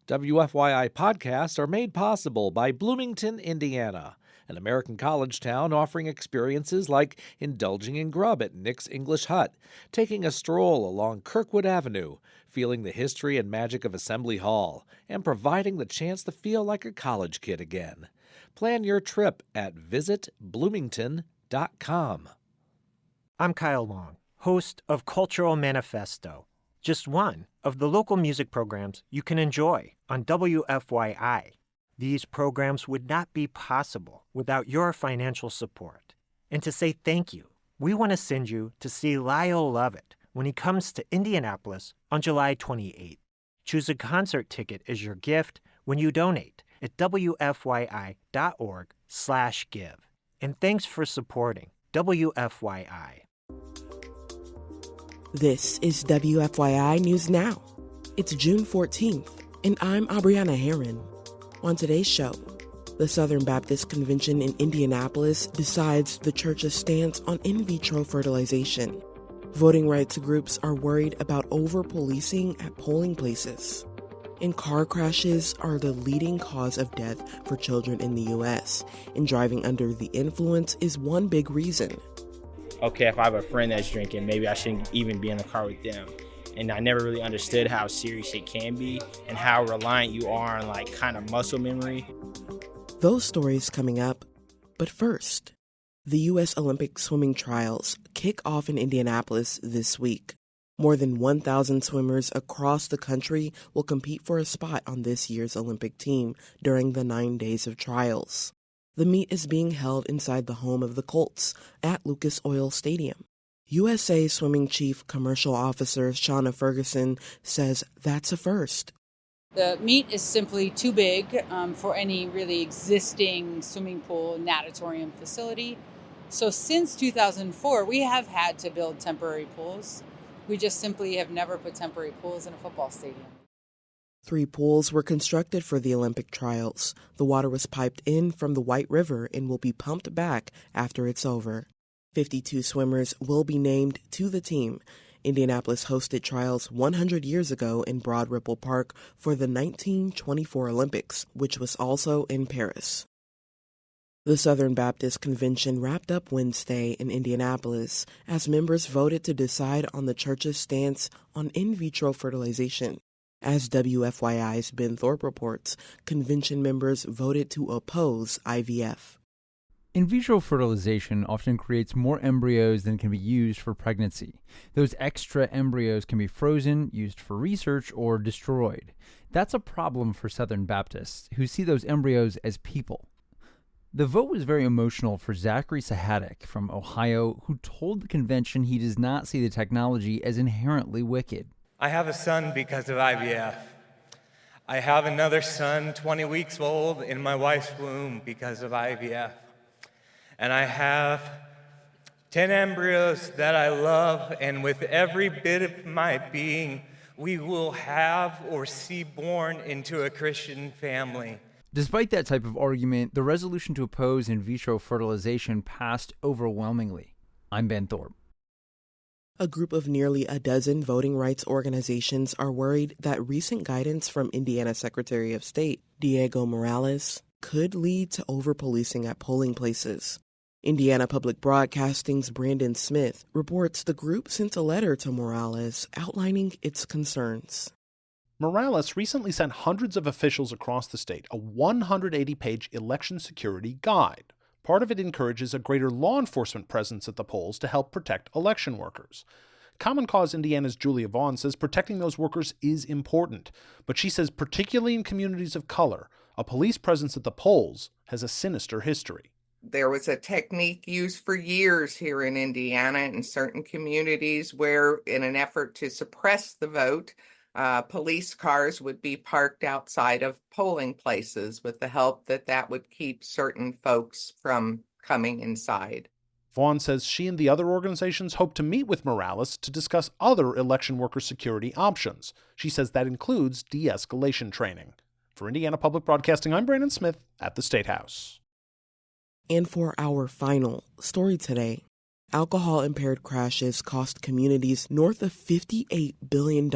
WFYI podcasts are made possible by Bloomington, Indiana, an American college town offering experiences like indulging in grub at Nick's English Hut, taking a stroll along Kirkwood Avenue, feeling the history and magic of Assembly Hall, and providing the chance to feel like a college kid again. Plan your trip at visitbloomington.com. I'm Kyle Long, host of Cultural Manifesto, just one of the local music programs you can enjoy on WFYI. These programs would not be possible without your financial support. And to say thank you, we want to send you to see Lyle Lovett when he comes to Indianapolis on July 28th. Choose a concert ticket as your gift when you donate at WFYI.org/give. And thanks for supporting WFYI. This is WFYI News Now. It's June 14th, and I'm Abriana Herron. On today's show, the Southern Baptist Convention in Indianapolis decides the church's stance on in vitro fertilization. Voting rights groups are worried about over-policing at polling places. And car crashes are the leading cause of death for children in the U.S., and driving under the influence is one big reason. Okay, if I have a friend that's drinking, maybe I shouldn't even be in the car with them. And I never really understood how serious it can be and how reliant you are on kind of muscle memory. Those stories coming up. But first, the U.S. Olympic swimming trials kick off in Indianapolis this week. More than 1,000 swimmers across the country will compete for a spot on this year's Olympic team during the 9 days of trials. The meet is being held inside the home of the Colts at Lucas Oil Stadium. USA Swimming Chief Commercial Officer Shauna Ferguson says that's a first. The meet is simply too big for any really existing swimming pool natatorium facility. So since 2004, we have had to build temporary pools. We just simply have never put temporary pools in a football stadium. 3 pools were constructed for the Olympic trials. The water was piped in from the White River and will be pumped back after it's over. 52 swimmers will be named to the team. Indianapolis hosted trials 100 years ago in Broad Ripple Park for the 1924 Olympics, which was also in Paris. The Southern Baptist Convention wrapped up Wednesday in Indianapolis as members voted to decide on the church's stance on in vitro fertilization. As WFYI's Ben Thorpe reports, convention members voted to oppose IVF. In vitro fertilization often creates more embryos than can be used for pregnancy. Those extra embryos can be frozen, used for research, or destroyed. That's a problem for Southern Baptists, who see those embryos as people. The vote was very emotional for Zachary Sahadik from Ohio, who told the convention he does not see the technology as inherently wicked. I have a son because of IVF. I have another son, 20 weeks old, in my wife's womb because of IVF. And I have 10 embryos that I love, and with every bit of my being, we will have or see born into a Christian family. Despite that type of argument, the resolution to oppose in vitro fertilization passed overwhelmingly. I'm Ben Thorpe. A group of nearly a dozen voting rights organizations are worried that recent guidance from Indiana Secretary of State Diego Morales could lead to over-policing at polling places. Indiana Public Broadcasting's Brandon Smith reports the group sent a letter to Morales outlining its concerns. Morales recently sent hundreds of officials across the state a 180-page election security guide. Part of it encourages a greater law enforcement presence at the polls to help protect election workers. Common Cause Indiana's Julia Vaughn says protecting those workers is important, but she says particularly in communities of color, a police presence at the polls has a sinister history. There was a technique used for years here in Indiana in certain communities where, in an effort to suppress the vote, police cars would be parked outside of polling places with the hope that that would keep certain folks from coming inside. Vaughn says she and the other organizations hope to meet with Morales to discuss other election worker security options. She says that includes de-escalation training. For Indiana Public Broadcasting, I'm Brandon Smith at the State House. And for our final story today, Alcohol-impaired crashes cost communities north of $58 billion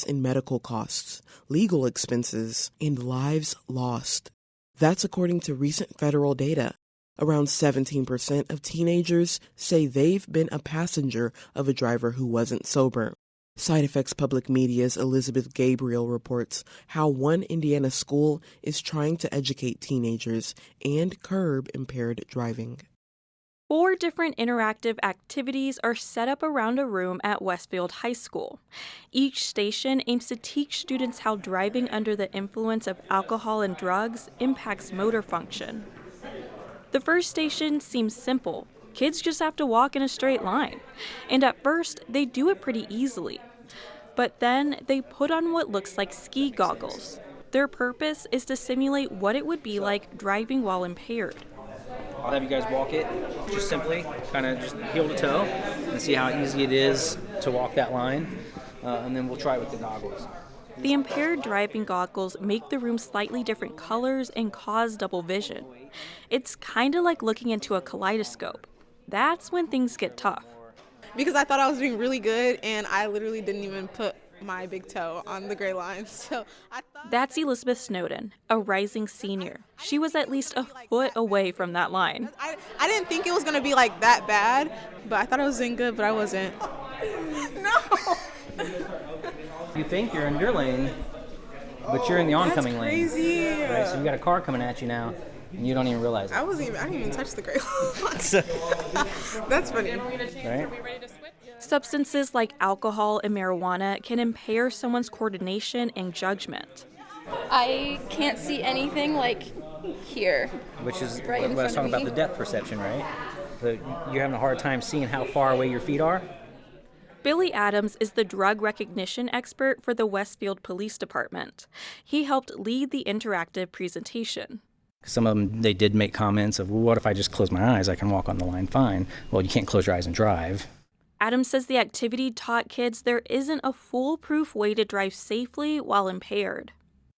in medical costs, legal expenses, and lives lost. That's according to recent federal data. Around 17% of teenagers say they've been a passenger of a driver who wasn't sober. Side Effects Public Media's Elizabeth Gabriel reports how one Indiana school is trying to educate teenagers and curb impaired driving. 4 different interactive activities are set up around a room at Westfield High School. Each station aims to teach students how driving under the influence of alcohol and drugs impacts motor function. The first station seems simple. Kids just have to walk in a straight line. And at first, they do it pretty easily. But then they put on what looks like ski goggles. Their purpose is to simulate what it would be like driving while impaired. I'll have you guys walk it just simply, kind of just heel to toe, and see how easy it is to walk that line, and then we'll try it with the goggles. The impaired driving goggles make the room slightly different colors and cause double vision. It's kind of like looking into a kaleidoscope. That's when things get tough. Because I thought I was doing really good, and I literally didn't even put my big toe on the gray line. So That's Elizabeth Snowden, a rising senior. She was at least a foot away from that line. I didn't think it was going to be like that bad, but I thought I was doing good, but I wasn't. No! You think you're in your lane, but you're in the oncoming lane. That's crazy. Right? So you got a car coming at you now, and you don't even realize it. I didn't even touch the gray line. That's funny. Right? Substances like alcohol and marijuana can impair someone's coordination and judgment. I can't see anything like here. Which is right what I was talking about, me. the depth perception, right? You're having a hard time seeing how far away your feet are. Billy Adams is the drug recognition expert for the Westfield Police Department. He helped lead the interactive presentation. Some of them, they did make comments of, well, what if I just close my eyes? I can walk on the line fine. Well, you can't close your eyes and drive. Adams says the activity taught kids there isn't a foolproof way to drive safely while impaired.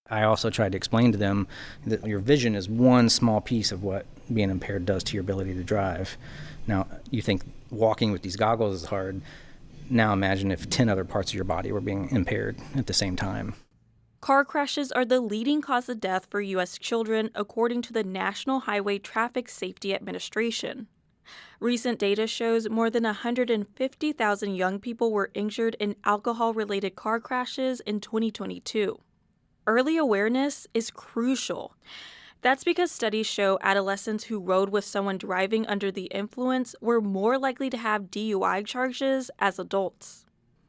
I also tried to explain to them that your vision is one small piece of what being impaired does to your ability to drive. Now, you think walking with these goggles is hard. Now imagine if 10 other parts of your body were being impaired at the same time. Car crashes are the leading cause of death for U.S. children, according to the National Highway Traffic Safety Administration. Recent data shows more than 150,000 young people were injured in alcohol-related car crashes in 2022. Early awareness is crucial. That's because studies show adolescents who rode with someone driving under the influence were more likely to have DUI charges as adults.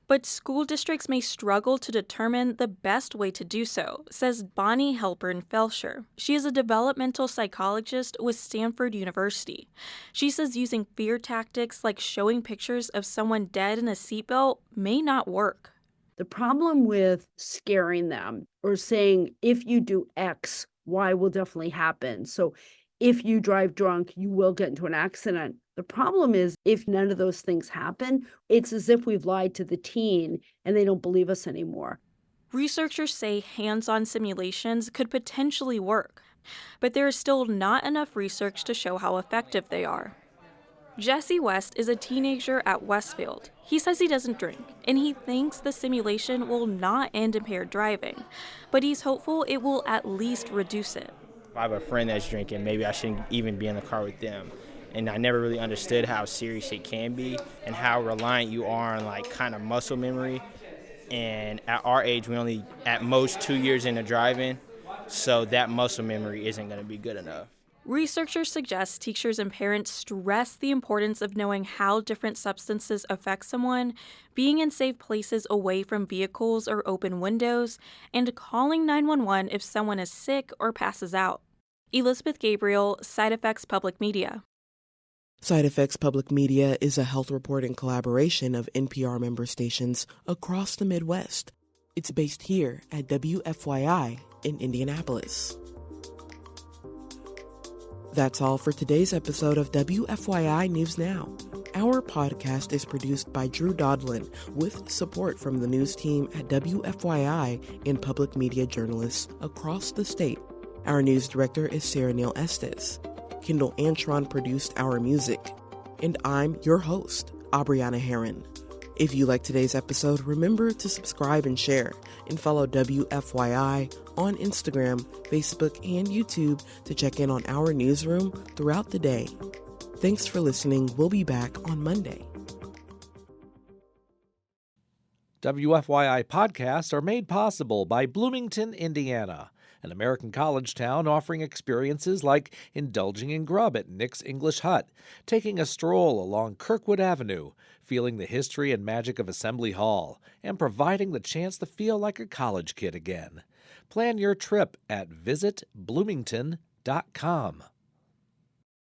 But school districts may struggle to determine the best way to do so, says Bonnie Halpern-Felsher. She is a developmental psychologist with Stanford University. She says using fear tactics like showing pictures of someone dead in a seatbelt may not work. The problem with scaring them or saying, if you do X, Y will definitely happen. So if you drive drunk, you will get into an accident. The problem is if none of those things happen, it's as if we've lied to the teen and they don't believe us anymore. Researchers say hands-on simulations could potentially work, but there is still not enough research to show how effective they are. Jesse West is a teenager at Westfield. He says he doesn't drink, and he thinks the simulation will not end impaired driving, but he's hopeful it will at least reduce it. If I have a friend that's drinking, maybe I shouldn't even be in the car with them. And I never really understood how serious it can be and how reliant you are on like kind of muscle memory. And at our age, we only at most 2 years into driving, so that muscle memory isn't going to be good enough. Researchers suggest teachers and parents stress the importance of knowing how different substances affect someone, being in safe places away from vehicles or open windows, and calling 911 if someone is sick or passes out. Elizabeth Gabriel, Side Effects Public Media. Side Effects Public Media is a health reporting collaboration of NPR member stations across the Midwest. It's based here at WFYI in Indianapolis. That's all for today's episode of WFYI News Now. Our podcast is produced by Drew Daudelin with support from the news team at WFYI and public media journalists across the state. Our news director is Sarah Neal-Estes. Kendall Antron produced our music. And I'm your host, Abriana Herron. If you like today's episode, remember to subscribe and share, and follow WFYI on Instagram, Facebook, and YouTube to check in on our newsroom throughout the day. Thanks for listening. We'll be back on Monday. WFYI podcasts are made possible by Bloomington, Indiana, an American college town offering experiences like indulging in grub at Nick's English Hut, taking a stroll along Kirkwood Avenue, feeling the history and magic of Assembly Hall, and providing the chance to feel like a college kid again. Plan your trip at visitbloomington.com.